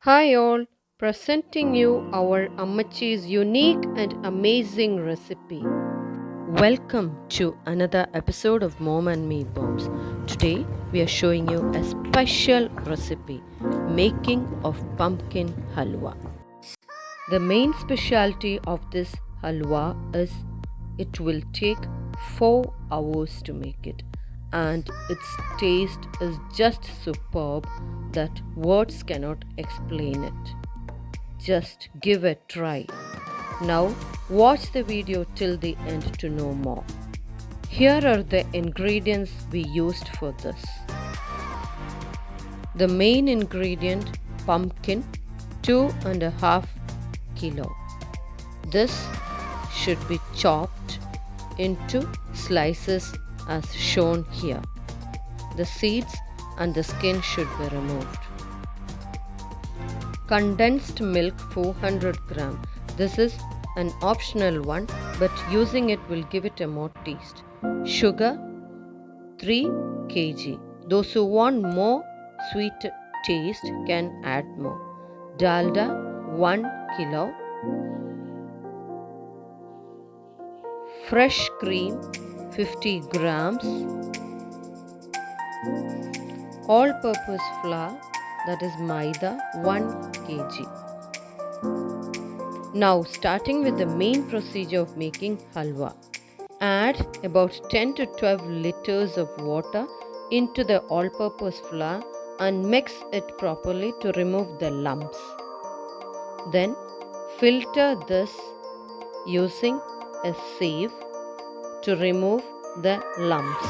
Hi all, presenting you our ammachi's unique and amazing recipe. Welcome to another episode of Mom and Me Bombs. Today we are showing you a special recipe, making of pumpkin halwa. The main specialty of this halwa is it will take 4 hours to make it, and its taste is just superb that words cannot explain it. Just give a try. Now, watch the video till the end to know more. Here are the ingredients we used for this. The main ingredient pumpkin 2.5 kilo. This should be chopped into slices as shown here. The seeds and the skin should be removed. Condensed milk 400 gram. This is an optional one, but using it will give it a more taste. Sugar 3 kg. Those who want more sweet taste can add more. Dalda 1 kilo. Fresh cream 50 grams. All purpose flour, that is maida 1 kg. Now starting with the main procedure of making halwa. Add about 10 to 12 liters of water into the all-purpose flour and mix it properly to remove the lumps. Then filter this using a seive to remove the lumps.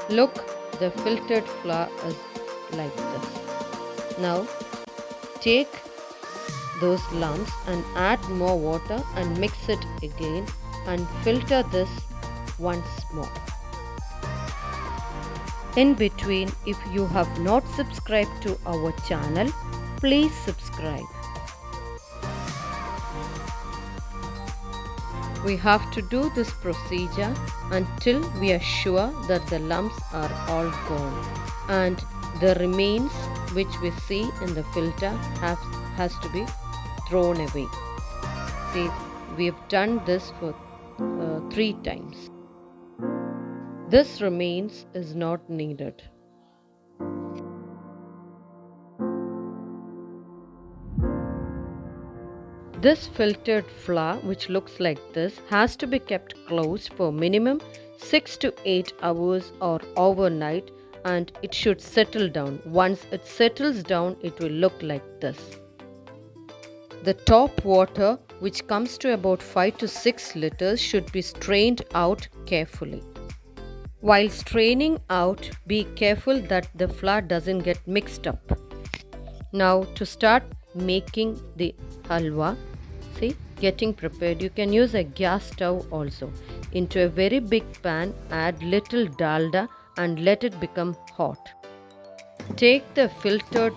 Look, the filtered flour is like this. Now take those lumps and add more water and mix it again and filter this once more. In between, if you have not subscribed to our channel, please subscribe. We have to do this procedure until we are sure that the lumps are all gone and the remains which we see in the filter has to be thrown away. See, we have done this for 3 times. This remains is not needed. This filtered flour, which looks like this, has to be kept closed for minimum 6 to 8 hours or overnight, and it should settle down. Once it settles down, it will look like this. The top water, which comes to about 5 to 6 liters, should be strained out carefully. While straining out, be careful that the flour doesn't get mixed up. Now to start making the halwa, see, getting prepared, you can use a gas stove also. Into a very big pan, add little dalda and let it become hot. Take the filtered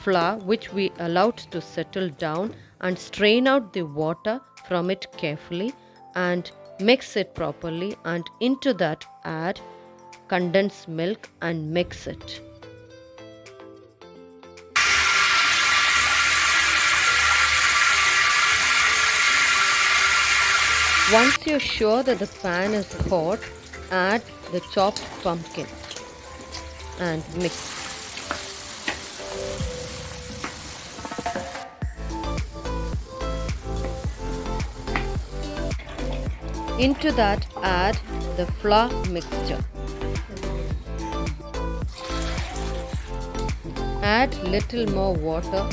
flour which we allowed to settle down and strain out the water from it carefully and mix it properly, and into that add condensed milk and mix it. Once you're sure that the pan is hot, add the chopped pumpkin and mix. Into that add the flour mixture. Add little more water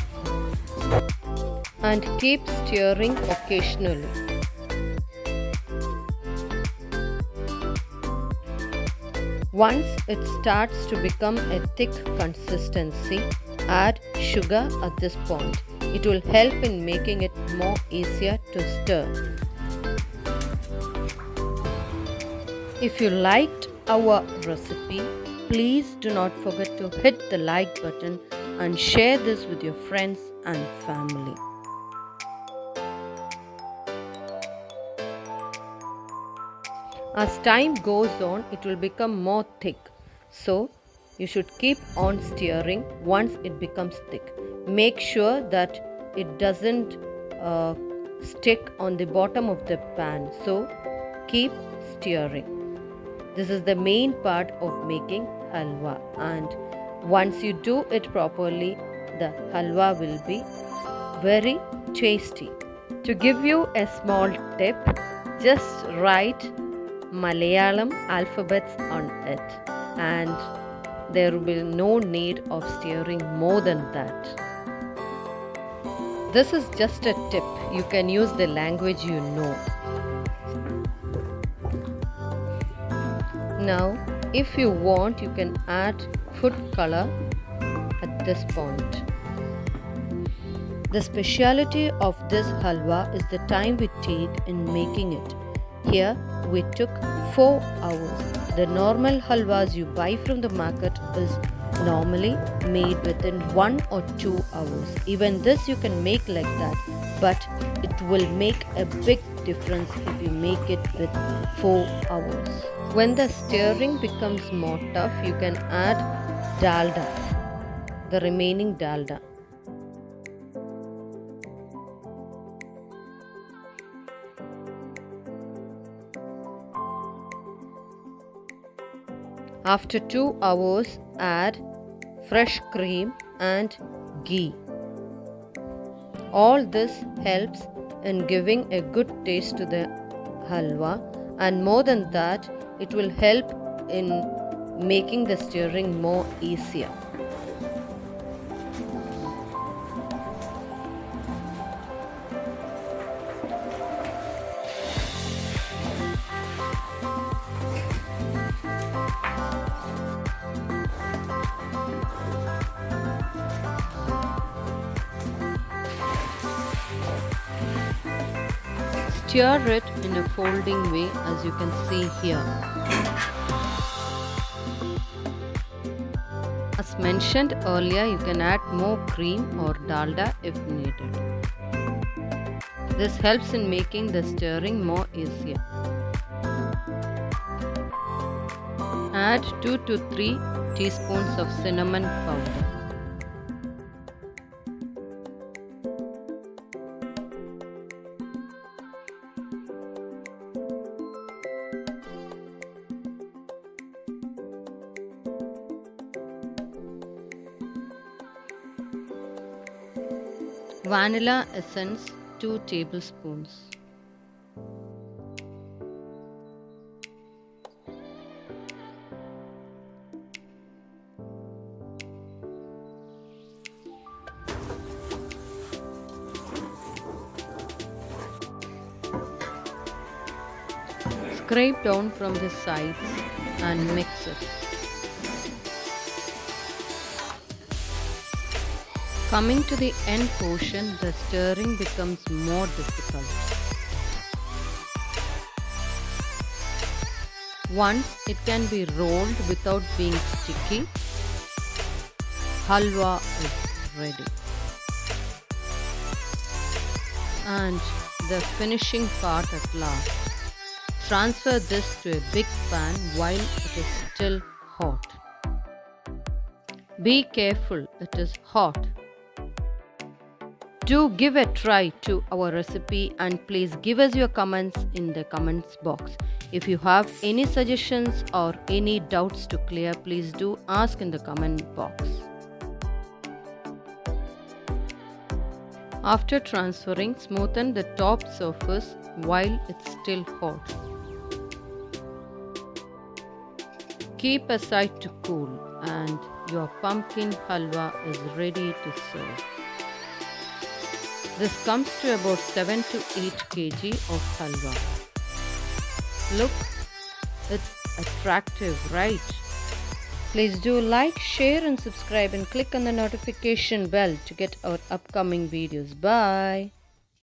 and keep stirring occasionally. Once it starts to become a thick consistency, add sugar at this point. It will help in making it more easier to stir. If you liked our recipe, please do not forget to hit the like button and share this with your friends and family. As time goes on, it will become more thick. So, you should keep on stirring once it becomes thick. Make sure that it doesn't stick on the bottom of the pan. So, keep stirring. This is the main part of making halwa, and once you do it properly, the halwa will be very tasty. To give you a small tip, just write Malayalam alphabets on it, and there will be no need of stirring more than that. This is just a tip. You can use the language you know. Now, if you want, you can add food color at this point. The speciality of this halwa is the time we take in making it. Here we took 4 hours. The normal halwas you buy from the market is normally made within 1 or 2 hours. Even this you can make like that, but it will make a big difference if you make it with 4 hours. When the stirring becomes more tough, you can add Dalda, the remaining Dalda. After 2 hours, add fresh cream and ghee. All this helps in giving a good taste to the halwa, and more than that, it will help in making the stirring more easier. Stir it in a folding way, as you can see here. As mentioned earlier, you can add more cream or dalda if needed. This helps in making the stirring more easier. Add 2 to 3 teaspoons of cinnamon powder. Vanilla essence 2 tablespoons. Scrape down from the sides and mix it. Coming to the end portion, the stirring becomes more difficult. Once it can be rolled without being sticky, halwa is ready. And the finishing part at last. Transfer this to a big pan while it is still hot. Be careful, it is hot. Do give a try to our recipe, and please give us your comments in the comments box. If you have any suggestions or any doubts to clear, please do ask in the comment box. After transferring, smoothen the top surface while it's still hot. Keep aside to cool, and your pumpkin halwa is ready to serve. This comes to about 7 to 8 kg of halwa. Look, it's attractive, right? Please do like, share and subscribe, and click on the notification bell to get our upcoming videos. Bye.